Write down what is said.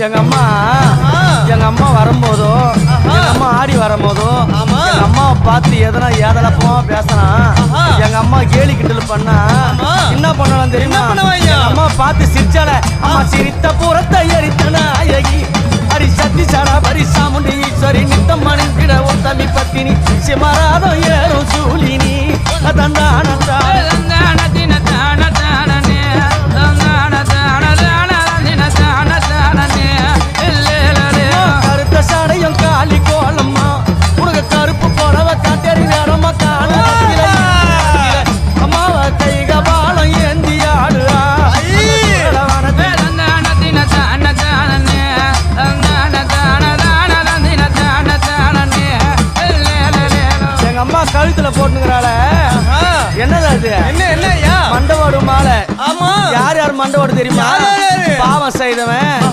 எங்க அம்மா வரும்போதோ எங்க அம்மா ஆடி வரும்போதோ எங்க அம்மாவை பார்த்து எதனா ஏதலப்போ பேசலாம். எங்க அம்மா கேலி கிண்டல் பண்ணா என்ன பண்ணலாம் தெரியுமா? அம்மா பார்த்து சிரிச்சால அம்மா சிரித்த புறத்தை எரித்தனா அடி சக்தி சாரா பரிசாமுண்டி ஈஸ்வரி நித்தம் மணிந்திட ஒத்தமி பத்தினி சிமராதம் ஏறும் சூலினி தந்தானந்தா கருத்த சாடையும் காலி கோலம்மா உனக்கு கருப்பு போனவ காட்டறி நேரமா காண அம்மாவ கைக பாலம் ஏந்தி ஆடுறா. எங்க அம்மா கழுத்துல போட்டுங்கிறாள என்னது அது? என்ன மண்டவோடு மாலை. யார் யார் மண்டவோடு தெரியுமா? பாவம் செய்தவன்